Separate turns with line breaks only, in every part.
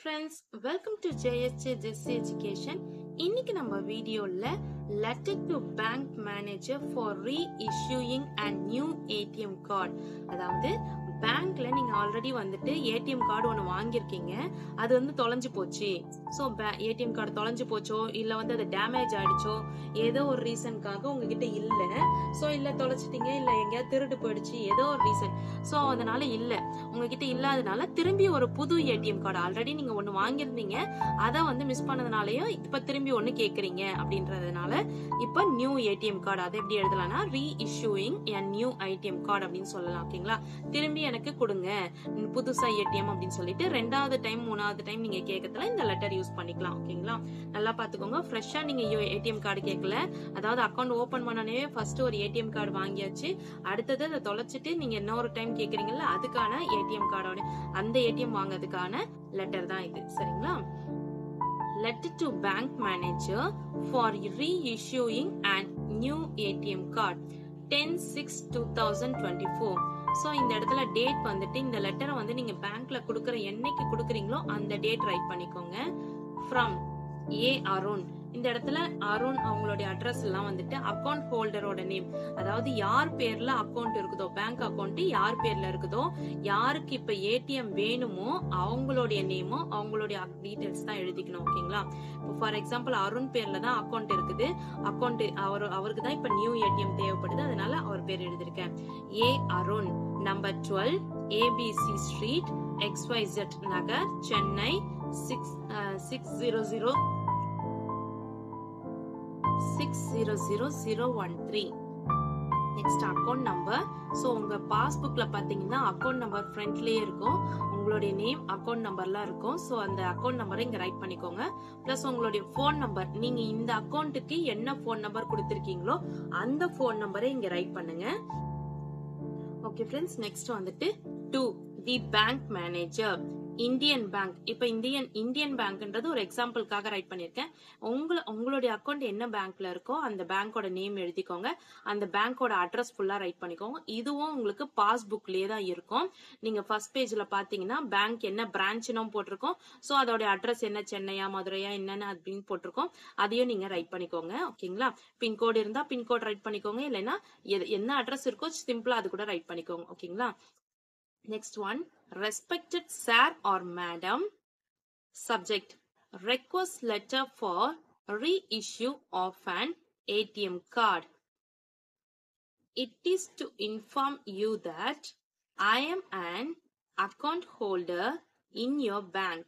friends, welcome to JSJ This Education. இன்னைக்கு நம்ம வீடியோல letter to bank manager for reissuing a new ATM card. அதாவது பேங்க்ல நீங்க ஆல்ரெடி வந்துட்டு ஏடிஎம் கார்டு ஒன்னு வாங்கியிருக்கீங்க, அது வந்து தொலைஞ்சு போச்சு. ஸோ ஏடிஎம் கார்டு தொலைஞ்சு போச்சோ இல்ல வந்து அது டேமேஜ் ஆயிடுச்சோ ஏதோ ஒரு ரீசனுக்காக உங்ககிட்ட இல்ல, ஸோ இல்ல தொலைச்சிட்டீங்க இல்ல எங்கேயாவது திருடு போயிடுச்சு ஏதோ ஒரு ரீசன், ஸோ அதனால இல்ல உங்ககிட்ட இல்லாதனால திரும்பி ஒரு புது ஏடிஎம் கார்டு ஆல்ரெடி நீங்க ஒன்னு வாங்கியிருந்தீங்க அதை வந்து மிஸ் பண்ணதுனாலயும் இப்ப திரும்பி ஒன்னு கேக்குறீங்க அப்படின்றதுனால இப்ப நியூ ஏடிஎம் கார்டு அதை எப்படி எழுதலாம்னா ரீஇஷ்யூயிங் a நியூ ஏடிஎம் கார்டு அப்படின்னு சொல்லலாம். ஓகேங்களா, திரும்பி எனக்கு கொடுங்க புதுசா ஏடிஎம் அப்படின்னு சொல்லிட்டு ரெண்டாவது டைம் மூணாவது டைம் நீங்க கேட்கறதுல இந்த லெட்டர் யூஸ் பண்ணிக்கலாம். ஓகேங்களா, நல்லா பாத்துக்கோங்க. ஃப்ரெஷ்ஷா நீங்க ஏடிஎம் கார்டு கேட்கல, அதாவது அக்கௌண்ட் ஓபன் பண்ணனே ஃபர்ஸ்ட் ஒரு ஏடிஎம் கார்டு வாங்கியாச்சு, அடுத்தது அதை தொலைச்சிட்டு நீங்க இன்னொரு டைம் கேக்குறீங்கல்ல அதுக்கான ஏடிஎம் கார்டோட அந்த ஏடிஎம் வாங்குறதுக்கான லெட்டர் தான் இது. சரிங்களா, letter to bank manager for reissuing a new ATM card 10/6/2024. So இந்த இடத்துல டேட் வந்துட்டு இந்த லெட்டரை வந்து நீங்க பேங்க்ல குடுக்குற என்னைக்கு குடுக்குறீங்களோ அந்த டேட் ரைட் பண்ணிக்கோங்க. from A Arun. இந்த இடத்துல அருண் அவங்களுடைய அட்ரஸ் எல்லாம் வந்துட்டு அக்கௌண்ட் ஹோல்டரோட நேம், அதாவது யார் பேர்ல அக்கௌண்ட் இருக்குதோ பேங்க் அக்கௌண்ட் யார் பேர்ல இருக்குதோ யாருக்கு இப்ப ஏடிஎம் வேணுமோ அவங்களுடைய நேமும் அவங்களுடைய டீடைல்ஸ் தான் எழுதிக்கணும். ஓகேங்களா, ஃபார் எக்ஸாம்பிள் அருண் பேர்ல தான் அக்கௌண்ட் இருக்குது, அக்கௌண்ட் அவருக்கு தான் இப்ப நியூ ஏடிஎம் தேவைப்படுது, அதனால அவர் பேர் எழுதிருக்கேன். A Arun, number 12 ABC street XYZ Nagar Chennai 600013. Next account number. So உங்க பாஸ்புக்ல பாத்தீங்கன்னா அக்கௌண்ட் நம்பர் ஃப்ரண்ட்லயே இருக்கும், உங்களுடைய நேம் அக்கௌண்ட் நம்பர்லாம் இருக்கும். சோ அந்த அக்கௌண்ட் நம்பரை இங்க ரைட் பண்ணிக்கோங்க. பிளஸ் உங்களுடைய போன் நம்பர், நீங்க இந்த அக்கௌண்ட்டுக்கு என்ன போன் நம்பர் கொடுத்திருக்கீங்களோ அந்த போன் நம்பரை இங்க ரைட் பண்ணுங்க. ஓகே ஃப்ரெண்ட்ஸ், நெக்ஸ்ட் வந்துட்டு to the bank manager Indian bank. இப்ப இந்தியன் பேங்க்ன்றது ஒரு எக்ஸாம்பிளுக்காக ரைட் பண்ணிருக்கேன். உங்களுடைய அக்கௌண்ட் என்ன பேங்க்ல இருக்கோ அந்த பேங்கோட நேம் எழுதிக்கோங்க, அந்த பேங்கோட அட்ரஸ் ஃபுல்லா ரைட் பண்ணிக்கோங்க. இதுவும் உங்களுக்கு பாஸ்புக்லயே தான் இருக்கும். நீங்க ஃபர்ஸ்ட் பேஜ்ல பாத்தீங்கன்னா பேங்க் என்ன பிரான்ச்னும் போட்டிருக்கோம், சோ அதோட அட்ரஸ் என்ன சென்னையா மதுரையா என்னன்னு அப்படின்னு போட்டிருக்கோம், அதையும் நீங்க ரைட் பண்ணிக்கோங்க. ஓகேங்களா, பின்கோடு இருந்தா பின்கோட் ரைட் பண்ணிக்கோங்க, இல்லைன்னா என்ன அட்ரஸ் இருக்கோ சிம்பிளா அது கூட ரைட் பண்ணிக்கோங்க. ஓகேங்களா, next one, respected sir or madam. Subject, request letter for reissue of an ATM card. It is to inform you that I am an account holder in your bank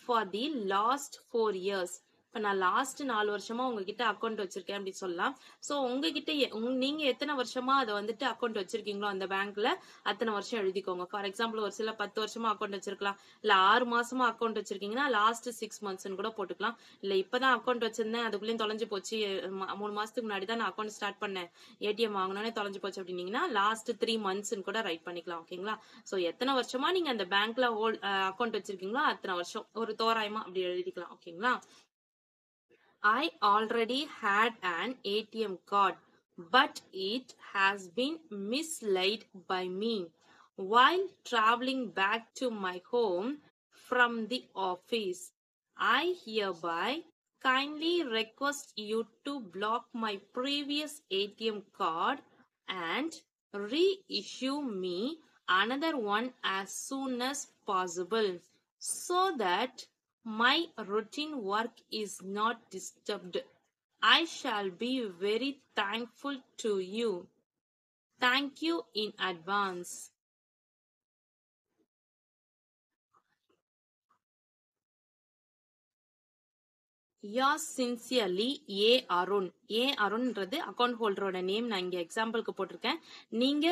for the last 4 years. இப்ப நான் last 4 வருஷமா உங்ககிட்ட account வச்சிருக்கேன் அப்படி சொல்லலாம். So உங்ககிட்ட நீங்க எத்தனை வருஷமா அதை வந்துட்டு அக்கௌண்ட் வச்சிருக்கீங்களோ அந்த பேங்க்ல அத்தனை வருஷம் எழுதிக்கோங்க. ஃபார் எக்ஸாம்பிள் ஒரு சில 10 வருஷமா அக்கௌண்ட் வச்சிருக்கலாம், இல்ல 6 மாசமா அக்கௌண்ட் வச்சிருக்கீங்கன்னா லாஸ்ட் 6 months கூட போட்டுக்கலாம். இல்ல இப்பதான் அக்கௌண்ட் வச்சிருந்தேன் அதுக்குள்ளேயும் தொலைஞ்சு போச்சு, 3 மாசத்துக்கு முன்னாடி தான் நான் அக்கௌண்ட் ஸ்டார்ட் பண்ணேன் ஏடிஎம் வாங்கினோடனே தொலைஞ்சு போச்சு அப்படின்னீங்கன்னா லாஸ்ட் 3 months கூட ரைட் பண்ணிக்கலாம். ஓகேங்களா, சோ எத்தனை வருஷமா நீங்க அந்த பேங்க்ல அக்கௌண்ட் வச்சிருக்கீங்களோ அத்தனை வருஷம் ஒரு தோராயமா அப்படி எழுதிக்கலாம். ஓகேங்களா, I already had an ATM card, but it has been mislaid by me while traveling back to my home from the office. I hereby kindly request you to block my previous ATM card and reissue me another one as soon as possible so that my routine work is not disturbed. I shall be very thankful to you. Thank you in advance. Yours sincerely, A Arun. A அருண்ன்றது account ஹோல்டரோட name, நான் இங்க எக்ஸாம்பிளுக்கு போட்டிருக்கேன். நீங்க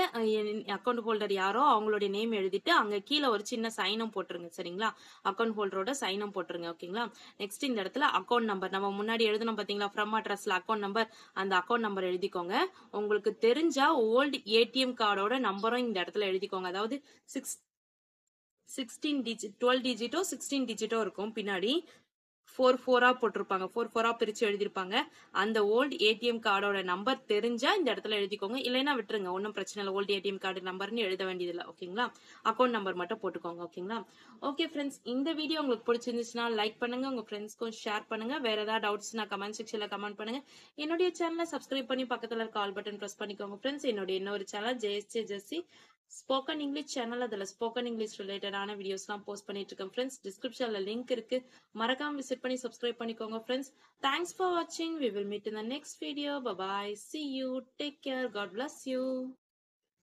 account holder யாரோ அவங்களுடைய name எழுதிட்டு அங்க கீழே ஒரு சின்ன சைனும் போட்டுருங்க. சரிங்களா, அக்கௌண்ட் ஹோல்டரோட சைனும் போட்டுருங்க. ஓகேங்களா, நெக்ஸ்ட் இந்த இடத்துல அக்கௌண்ட் நம்பர் நம்ம முன்னாடி எழுதணும் பாத்தீங்களா, ஃப்ரம் அட்ரஸ்ல அக்கௌண்ட் நம்பர், அந்த அக்கௌண்ட் நம்பர் எழுதிக்கோங்க. உங்களுக்கு தெரிஞ்சா ஓல்டு ஏடிஎம் கார்டோட நம்பரும் இந்த இடத்துல எழுதிக்கோங்க. அதாவது 16 டிஜிட் 12 டிஜிட்டோ 16 டிஜிட்டோ இருக்கும் பின்னாடி. 4 போட்டிருப்பாங்க, 4 பிரிச்சு எழுதிருப்பாங்க. அந்த ஓல்டு ஏடிஎம் கார்டோட நம்பர் தெரிஞ்சா இந்த இடத்துல எழுதிக்கோங்க, இல்லைன்னா விட்டுருங்க, ஒன்றும் பிரச்சனை இல்லை. ஓல்டு ஏடிஎம் கார்டு நம்பர்னு எழுத வேண்டியதில்லை. ஓகேங்களா? அக்கௌண்ட் நம்பர் மட்டும் போட்டுக்கோங்க. ஓகேங்களா? ஓகே ஃப்ரெண்ட்ஸ், இந்த வீடியோ உங்களுக்கு பிடிச்சிருந்துச்சுன்னா லைக் பண்ணுங்க, உங்க ஃப்ரெண்ட்ஸ்க்கும் ஷேர் பண்ணுங்க. வேற ஏதாவது டவுட்ஸ்னா கமெண்ட் செக்ஷன்ல கமெண்ட் பண்ணுங்க. என்னுடைய சேனலை சப்ஸ்கிரைப் பண்ணி பக்கத்துல இருக்க ஆல் பட்டன் பிரஸ் பண்ணிக்கோங்க ஃப்ரெண்ட்ஸ். என்னுடைய இன்னொரு சேனல் ஜேஎஸ்ஜே ஜெஸ்ஸி ஸ்போக்கன் இங்கிலீஷ் சேனல், அதுல ஸ்போக்கன் இங்கிலீஷ் ரிலேட்டடான வீடியோஸ்லாம் போஸ்ட் பண்ணிட்டு இருக்கேன் ஃப்ரெண்ட்ஸ். டிஸ்கிரிப்ஷன்ல லிங்க் இருக்கு, மறக்காம விசிட் பண்ணி சப்ஸ்கிரைப் பண்ணிக்கோங்க ஃப்ரெண்ட்ஸ். தேங்க்ஸ் ஃபார் வாட்சிங். We will meet in the next video. Bye bye. See you. Take care. God bless you.